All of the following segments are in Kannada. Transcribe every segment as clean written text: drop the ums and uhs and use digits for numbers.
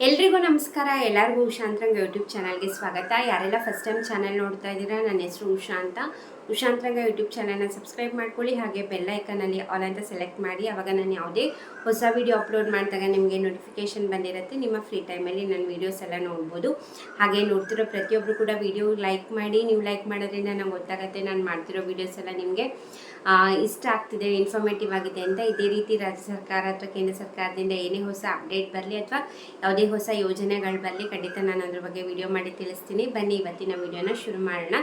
ಎಲ್ರಿಗೂ ನಮಸ್ಕಾರ. ಎಲ್ಲರಿಗೂ ಉಷಾ ಅಂತರಂಗ ಯೂಟ್ಯೂಬ್ ಚಾನಲ್ಗೆ ಸ್ವಾಗತ. ಯಾರೆಲ್ಲ ಫಸ್ಟ್ ಟೈಮ್ ಚಾನಲ್ ನೋಡ್ತಾ ಇದ್ದೀರಾ, ನನ್ನ ಹೆಸರು ಉಷಾ ಅಂತ. ಉಷಾ ಅಂತರಂಗ ಯೂಟ್ಯೂಬ್ ಚಾನಲ್ನ ಸಬ್ಸ್ಕ್ರೈಬ್ ಮಾಡ್ಕೊಳ್ಳಿ. ಹಾಗೆ ಬೆಲ್ ಐಕನಲ್ಲಿ ಆಲ್ ಅಂತ ಸೆಲೆಕ್ಟ್ ಮಾಡಿ. ಆವಾಗ ನಾನು ಯಾವುದೇ ಹೊಸ ವೀಡಿಯೋ ಅಪ್ಲೋಡ್ ಮಾಡಿದಾಗ ನಿಮಗೆ ನೋಟಿಫಿಕೇಶನ್ ಬಂದಿರುತ್ತೆ. ನಿಮ್ಮ ಫ್ರೀ ಟೈಮಲ್ಲಿ ನನ್ನ ವೀಡಿಯೋಸ್ ಎಲ್ಲ ನೋಡ್ಬೋದು. ಹಾಗೆ ನೋಡ್ತಿರೋ ಪ್ರತಿಯೊಬ್ಬರು ಕೂಡ ವೀಡಿಯೋ ಲೈಕ್ ಮಾಡಿ. ನೀವು ಲೈಕ್ ಮಾಡೋದ್ರಿಂದ ನಂಗೆ ಗೊತ್ತಾಗುತ್ತೆ ನಾನು ಮಾಡ್ತಿರೋ ವೀಡಿಯೋಸ್ ಎಲ್ಲ ನಿಮಗೆ ಇಷ್ಟ ಆಗ್ತಿದೆ, ಇನ್ಫಾರ್ಮೇಟಿವ್ ಆಗಿದೆ ಅಂತ. ಇದೇ ರೀತಿ ರಾಜ್ಯ ಸರ್ಕಾರ ಅಥವಾ ಕೇಂದ್ರ ಸರ್ಕಾರದಿಂದ ಏನೇ ಹೊಸ ಅಪ್ಡೇಟ್ ಬರಲಿ ಅಥವಾ ಯಾವುದೇ ಹೊಸ ಯೋಜನೆಗಳು ಬರಲಿ, ಖಂಡಿತ ನಾನು ಅದ್ರ ಬಗ್ಗೆ ವಿಡಿಯೋ ಮಾಡಿ ತಿಳಿಸ್ತೀನಿ. ಬನ್ನಿ ಇವತ್ತಿನ ವಿಡಿಯೋನ ಶುರು ಮಾಡೋಣ.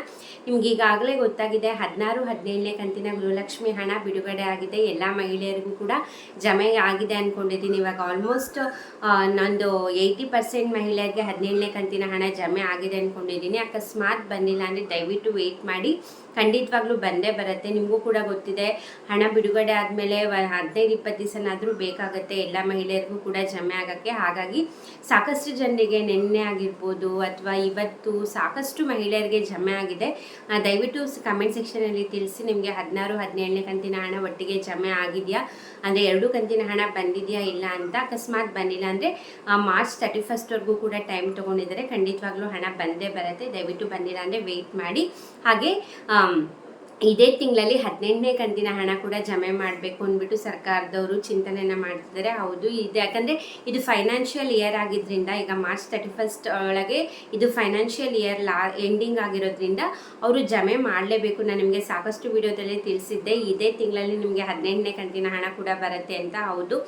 ನಿಮ್ಗೆ ಈಗಾಗಲೇ ಗೊತ್ತಾಗಿದೆ, 16-17ನೇ ಕಂತಿನ ಗೃಹಲಕ್ಷ್ಮಿ ಹಣ ಬಿಡುಗಡೆ ಆಗಿದೆ. ಎಲ್ಲ ಮಹಿಳೆಯರಿಗೂ ಕೂಡ ಜಮೆ ಆಗಿದೆ ಅಂದ್ಕೊಂಡಿದ್ದೀನಿ. ಇವಾಗ ಆಲ್ಮೋಸ್ಟ್ ನಂದು 80% ಮಹಿಳೆಯರಿಗೆ 17ನೇ ಕಂತಿನ ಹಣ ಜಮೆ ಆಗಿದೆ ಅಂದ್ಕೊಂಡಿದ್ದೀನಿ. ಅಕಸ್ಮಾತ್ ಬಂದಿಲ್ಲ ಅಂದರೆ ದಯವಿಟ್ಟು ವೆಯ್ಟ್ ಮಾಡಿ, ಖಂಡಿತವಾಗ್ಲೂ ಬಂದೇ ಬರುತ್ತೆ. ನಿಮಗೂ ಕೂಡ ಗೊತ್ತಿದೆ, ಹಣ ಬಿಡುಗಡೆ ಆದಮೇಲೆ 15-20 ದಿವಸನಾದರೂ ಬೇಕಾಗುತ್ತೆ ಎಲ್ಲ ಮಹಿಳೆಯರಿಗೂ ಕೂಡ ಜಮೆ ಆಗೋಕ್ಕೆ. ಹಾಗಾಗಿ ಸಾಕಷ್ಟು ಜನರಿಗೆ ನಿನ್ನೆ ಆಗಿರ್ಬೋದು ಅಥವಾ ಇವತ್ತು ಸಾಕಷ್ಟು ಮಹಿಳೆಯರಿಗೆ ಜಮೆ ಆಗಿದೆ. ದಯವಿಟ್ಟು ಕಮೆಂಟ್ ಸೆಕ್ಷನಲ್ಲಿ ತಿಳಿಸಿ, ನಿಮಗೆ 16-17ನೇ ಕಂತಿನ ಹಣ ಒಟ್ಟಿಗೆ ಜಮೆ ಆಗಿದೆಯಾ, ಅಂದರೆ 2 ಕಂತಿನ ಹಣ ಬಂದಿದೆಯಾ ಇಲ್ಲ ಅಂತ. ಅಕಸ್ಮಾತ್ ಬಂದಿಲ್ಲ ಅಂದರೆ ಮಾರ್ಚ್ 31 ಕೂಡ ಟೈಮ್ ತೊಗೊಂಡಿದ್ದಾರೆ. ಖಂಡಿತವಾಗ್ಲೂ ಹಣ ಬಂದೇ ಬರುತ್ತೆ. ದಯವಿಟ್ಟು ಬಂದಿಲ್ಲ ಅಂದರೆ ವೆಯ್ಟ್ ಮಾಡಿ. ಹಾಗೆ ಇದೇ ತಿಂಗಳಲ್ಲಿ 18ನೇ ಕಂತಿನ ಹಣ ಕೂಡ ಜಮೆ ಮಾಡಬೇಕು ಅಂದ್ಬಿಟ್ಟು ಸರ್ಕಾರದವರು ಚಿಂತನೆಯನ್ನು ಮಾಡ್ತಿದ್ದಾರೆ. ಹೌದು, ಇದು ಯಾಕಂದರೆ ಇದು ಫೈನಾನ್ಷಿಯಲ್ ಇಯರ್ ಆಗಿದ್ದರಿಂದ, ಈಗ ಮಾರ್ಚ್ 31 ಒಳಗೆ ಇದು ಫೈನಾನ್ಷಿಯಲ್ ಇಯರ್ ಎಂಡಿಂಗ್ ಆಗಿರೋದ್ರಿಂದ ಅವರು ಜಮೆ ಮಾಡಲೇಬೇಕು. ನಾನು ನಿಮಗೆ ಸಾಕಷ್ಟು ವಿಡಿಯೋದಲ್ಲಿ ತಿಳಿಸಿದ್ದೆ, ಇದೇ ತಿಂಗಳಲ್ಲಿ ನಿಮಗೆ 18ನೇ ಕಂತಿನ ಹಣ ಕೂಡ ಬರುತ್ತೆ ಅಂತ. ಹೌದು,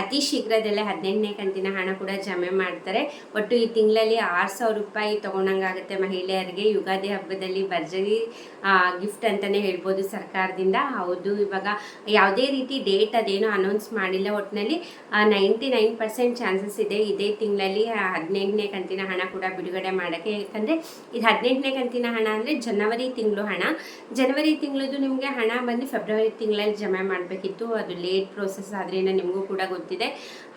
ಅತಿ ಶೀಘ್ರದಲ್ಲೇ 18ನೇ ಕಂತಿನ ಹಣ ಕೂಡ ಜಮೆ ಮಾಡ್ತಾರೆ. ಒಟ್ಟು ಈ ತಿಂಗಳಲ್ಲಿ 6,000 ರೂಪಾಯಿ ತೊಗೊಂಡಂಗಾಗುತ್ತೆ ಮಹಿಳೆಯರಿಗೆ. ಯುಗಾದಿ ಹಬ್ಬದಲ್ಲಿ ಭರ್ಜರಿ ಗಿಫ್ಟ್ ಅಂತಲೇ ಹೇಳ್ಬೋದು ಸರ್ಕಾರದಿಂದ. ಹೌದು, ಇವಾಗ ಯಾವುದೇ ರೀತಿ ಡೇಟ್ ಅದೇನೋ ಅನೌನ್ಸ್ ಮಾಡಿಲ್ಲ. ಒಟ್ಟಿನಲ್ಲಿ 99% ಚಾನ್ಸಸ್ ಇದೆ ಇದೇ ತಿಂಗಳಲ್ಲಿ 18ನೇ ಕಂತಿನ ಹಣ ಕೂಡ ಬಿಡುಗಡೆ ಮಾಡೋಕ್ಕೆ. ಯಾಕಂದರೆ ಇದು 18ನೇ ಕಂತಿನ ಹಣ ಅಂದರೆ ಜನವರಿ ತಿಂಗಳು ಹಣ. ಜನವರಿ ತಿಂಗಳದು ನಿಮಗೆ ಹಣ ಬಂದು ಫೆಬ್ರವರಿ ತಿಂಗಳಲ್ಲಿ ಜಮೆ ಮಾಡಬೇಕಿತ್ತು. ಅದು ಲೇಟ್ ಪ್ರೋಸೆಸ್ ಆದ್ದರಿಂದ ನಿಮಗೂ ಕೂಡ ಗೊತ್ತಿದೆ.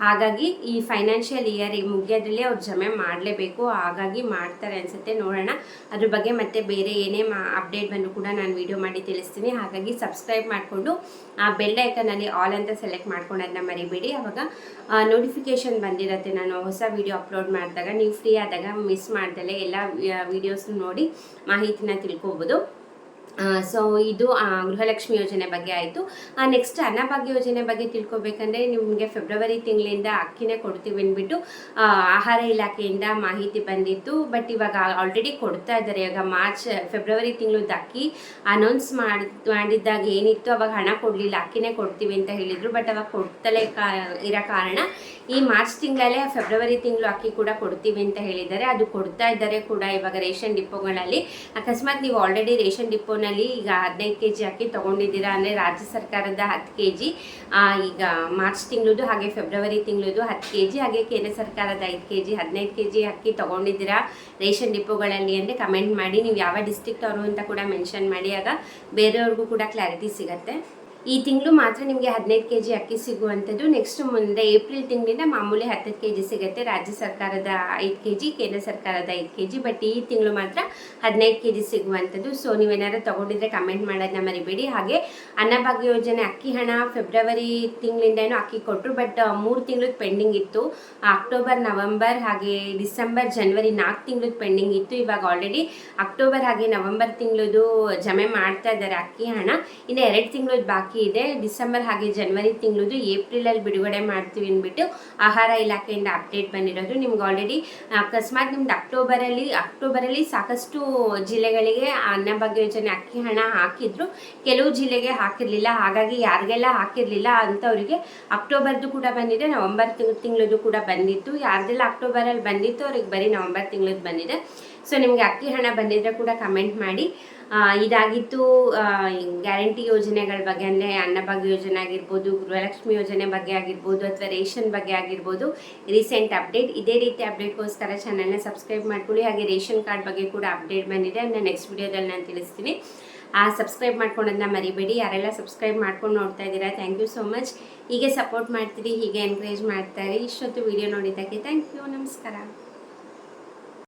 ಹಾಗಾಗಿ ಈ ಫೈನಾನ್ಷಿಯಲ್ ಇಯರ್ ಮುಗಿಯೋದ್ರಲ್ಲಿ ಅವ್ರು ಜಮೆ ಮಾಡಲೇಬೇಕು. ಹಾಗಾಗಿ ಮಾಡ್ತಾರೆ ಅನಿಸುತ್ತೆ, ನೋಡೋಣ. ಅದ್ರ ಬಗ್ಗೆ ಮತ್ತೆ ಬೇರೆ ಏನೇ ಅಪ್ಡೇಟ್ ಬಂದರೂ ಕೂಡ ನಾನು ವಿಡಿಯೋ ಮಾಡಿ ತಿಳಿಸ್ತೀನಿ. ಹಾಗಾಗಿ ಸಬ್ಸ್ಕ್ರೈಬ್ ಮಾಡಿಕೊಂಡು ಬೆಲ್ ಐಕನಲ್ಲಿ ಆಲ್ ಅಂತ ಸೆಲೆಕ್ಟ್ ಮಾಡ್ಕೊಂಡೋದನ್ನ ಮರಿಬೇಡಿ. ಆವಾಗ ನೋಟಿಫಿಕೇಶನ್ ಬಂದಿರುತ್ತೆ ನಾನು ಹೊಸ ವಿಡಿಯೋ ಅಪ್ಲೋಡ್ ಮಾಡಿದಾಗ. ನೀವು ಫ್ರೀ ಆದಾಗ ಮಿಸ್ ಮಾಡ್ದಲೇ ಎಲ್ಲ ವಿಡಿಯೋಸ್ ನೋಡಿ ಮಾಹಿತಿನ ತಿಳ್ಕೊಬೋದು. ಸೊ ಇದು ಗೃಹಲಕ್ಷ್ಮಿ ಯೋಜನೆ ಬಗ್ಗೆ ಆಯಿತು. ನೆಕ್ಸ್ಟ್ ಅನ್ನಭಾಗ್ಯ ಯೋಜನೆ ಬಗ್ಗೆ ತಿಳ್ಕೊಬೇಕಂದ್ರೆ ನಿಮಗೆ ಫೆಬ್ರವರಿ ತಿಂಗಳಿಂದ ಅಕ್ಕಿನೇ ಕೊಡ್ತೀವಿ ಅಂದ್ಬಿಟ್ಟು ಆಹಾರ ಇಲಾಖೆಯಿಂದ ಮಾಹಿತಿ ಬಂದಿತ್ತು. ಬಟ್ ಇವಾಗ ಆಲ್ರೆಡಿ ಕೊಡ್ತಾ ಇದ್ದಾರೆ. ಇವಾಗ ಫೆಬ್ರವರಿ ತಿಂಗಳದ್ದು ಅಕ್ಕಿ ಅನೌನ್ಸ್ ಮಾಡಿದ್ದಾಗ ಏನಿತ್ತು, ಅವಾಗ ಹಣ ಕೊಡಲಿಲ್ಲ, ಅಕ್ಕಿನೇ ಕೊಡ್ತೀವಿ ಅಂತ ಹೇಳಿದರು. ಬಟ್ ಅವಾಗ ಕೊಡ್ತಲೇ ಇರೋ ಕಾರಣ ಈ ಮಾರ್ಚ್ ತಿಂಗಳಲ್ಲೇ ಫೆಬ್ರವರಿ ತಿಂಗಳು ಅಕ್ಕಿ ಕೂಡ ಕೊಡ್ತೀವಿ ಅಂತ ಹೇಳಿದ್ದಾರೆ. ಅದು ಕೊಡ್ತಾ ಇದ್ದಾರೆ ಕೂಡ ಇವಾಗ ರೇಷನ್ ಡಿಪೋಗಳಲ್ಲಿ. ಅಕಸ್ಮಾತ್ ನೀವು ಆಲ್ರೆಡಿ ರೇಷನ್ ಡಿಪೋನಲ್ಲಿ ಈಗ 15 kg ಅಕ್ಕಿ ತೊಗೊಂಡಿದ್ದೀರಾ ಅಂದರೆ ರಾಜ್ಯ ಸರ್ಕಾರದ 10 kg, ಈಗ ಮಾರ್ಚ್ ತಿಂಗಳದು ಹಾಗೆ ಫೆಬ್ರವರಿ ತಿಂಗಳದು 10 kg, ಹಾಗೆ ಕೇಂದ್ರ ಸರ್ಕಾರದ 5 kg 15 kg ಅಕ್ಕಿ ತೊಗೊಂಡಿದ್ದೀರಾ ರೇಷನ್ ಡಿಪೋಗಳಲ್ಲಿ ಅಂದರೆ ಕಮೆಂಟ್ ಮಾಡಿ. ನೀವು ಯಾವ ಡಿಸ್ಟ್ರಿಕ್ಟ್ ಅವರು ಅಂತ ಕೂಡ ಮೆನ್ಷನ್ ಮಾಡಿ, ಆಗ ಬೇರೆಯವ್ರಿಗೂ ಕೂಡ ಕ್ಲಾರಿಟಿ ಸಿಗುತ್ತೆ. ಈ ತಿಂಗಳು ಮಾತ್ರ ನಿಮಗೆ 15 kg ಅಕ್ಕಿ ಸಿಗುವಂಥದ್ದು. ನೆಕ್ಸ್ಟ್ ಮುಂದೆ ಏಪ್ರಿಲ್ ತಿಂಗಳಿಂದ ಮಾಮೂಲಿ 10 kg ಸಿಗುತ್ತೆ. ರಾಜ್ಯ ಸರ್ಕಾರದ 5 kg, ಕೇಂದ್ರ ಸರ್ಕಾರದ 5 kg. ಬಟ್ ಈ ತಿಂಗಳು ಮಾತ್ರ 15 kg ಸಿಗುವಂಥದ್ದು. ಸೊ ನೀವೇನಾದ್ರು ತೊಗೊಂಡಿದ್ರೆ ಕಮೆಂಟ್ ಮಾಡೋದನ್ನ ಮರಿಬೇಡಿ. ಹಾಗೆ ಅನ್ನಭಾಗ್ಯ ಯೋಜನೆ ಅಕ್ಕಿ ಹಣ ಫೆಬ್ರವರಿ ತಿಂಗಳಿಂದನೂ ಅಕ್ಕಿ ಕೊಟ್ಟರು. ಬಟ್ 3 ತಿಂಗಳು ಪೆಂಡಿಂಗ್ ಇತ್ತು. ಅಕ್ಟೋಬರ್, ನವಂಬರ್ ಹಾಗೆ ಡಿಸೆಂಬರ್, ಜನವರಿ 4 ತಿಂಗಳು ಪೆಂಡಿಂಗ್ ಇತ್ತು. ಇವಾಗ ಆಲ್ರೆಡಿ ಅಕ್ಟೋಬರ್ ಹಾಗೆ ನವಂಬರ್ ತಿಂಗಳದು ಜಮೆ ಮಾಡ್ತಾ ಇದ್ದಾರೆ ಅಕ್ಕಿ ಹಣ. ಇನ್ನು 2 ತಿಂಗಳದ್ದು ಬಾಕಿ ಇದೆ. ಡಿಸೆಂಬರ್ ಹಾಗೆ ಜನವರಿ ತಿಂಗಳದು ಏಪ್ರಿಲಲ್ಲಿ ಬಿಡುಗಡೆ ಮಾಡ್ತೀವಿ ಅಂದ್ಬಿಟ್ಟು ಆಹಾರ ಇಲಾಖೆಯಿಂದ ಅಪ್ಡೇಟ್ ಬಂದಿರೋದು. ನಿಮ್ಗೆ ಆಲ್ರೆಡಿ ಅಕಸ್ಮಾತ್ ನಿಮ್ದು ಅಕ್ಟೋಬರಲ್ಲಿ ಸಾಕಷ್ಟು ಜಿಲ್ಲೆಗಳಿಗೆ ಅನ್ನಭಾಗ್ಯ ಯೋಜನೆ ಅಕ್ಕಿ ಹಣ ಹಾಕಿದ್ರು, ಕೆಲವು ಜಿಲ್ಲೆಗೆ ಹಾಕಿರಲಿಲ್ಲ. ಹಾಗಾಗಿ ಯಾರಿಗೆಲ್ಲ ಹಾಕಿರಲಿಲ್ಲ ಅಂಥವರಿಗೆ ಅಕ್ಟೋಬರ್ದು ಕೂಡ ಬಂದಿದೆ, ನವಂಬರ್ ತಿಂಗಳದು ಕೂಡ ಬಂದಿತ್ತು. ಯಾರ್ದೆಲ್ಲ ಅಕ್ಟೋಬರಲ್ಲಿ ಬಂದಿತ್ತು ಅವ್ರಿಗೆ ಬರೀ ನವಂಬರ್ ತಿಂಗಳದ್ದು ಬಂದಿದೆ. ಸೊ ನಿಮಗೆ ಅಕ್ಕಿ ಹಣ ಬಂದಿದ್ರೆ ಕೂಡ ಕಮೆಂಟ್ ಮಾಡಿ. ಇದಾಗಿತ್ತು ಗ್ಯಾರಂಟಿ ಯೋಜನೆಗಳ ಬಗ್ಗೆ, ಅಂದರೆ ಅನ್ನಭಾಗ್ಯ ಯೋಜನೆ ಆಗಿರ್ಬೋದು, ಗೃಹಲಕ್ಷ್ಮಿ ಯೋಜನೆ ಬಗ್ಗೆ ಆಗಿರ್ಬೋದು, ಅಥವಾ ರೇಷನ್ ಬಗ್ಗೆ ಆಗಿರ್ಬೋದು ರೀಸೆಂಟ್ ಅಪ್ಡೇಟ್. ಇದೇ ರೀತಿ ಅಪ್ಡೇಟ್ಗೋಸ್ಕರ ಚಾನಲ್ನ ಸಬ್ಸ್ಕ್ರೈಬ್ ಮಾಡ್ಕೊಳ್ಳಿ. ಹಾಗೆ ರೇಷನ್ ಕಾರ್ಡ್ ಬಗ್ಗೆ ಕೂಡ ಅಪ್ಡೇಟ್ ಬಂದಿದೆ, ಅದನ್ನ ನೆಕ್ಸ್ಟ್ ವಿಡಿಯೋದಲ್ಲಿ ನಾನು ತಿಳಿಸ್ತೀನಿ. ಸಬ್ಸ್ಕ್ರೈಬ್ ಮಾಡ್ಕೊಳ್ಳೋದನ್ನ ಮರಿಬೇಡಿ. ಯಾರೆಲ್ಲ ಸಬ್ಸ್ಕ್ರೈಬ್ ಮಾಡ್ಕೊಂಡು ನೋಡ್ತಾ ಇದ್ದೀರಾ, ಥ್ಯಾಂಕ್ ಯು ಸೋ ಮಚ್. ಹೀಗೆ ಸಪೋರ್ಟ್ ಮಾಡ್ತೀರಿ, ಹೀಗೆ ಎನ್ಕರೇಜ್ ಮಾಡ್ತಾರೆ. ಇಷ್ಟೊತ್ತು ವಿಡಿಯೋ ನೋಡಿದ್ದಕ್ಕೆ ಥ್ಯಾಂಕ್ ಯು. ನಮಸ್ಕಾರ.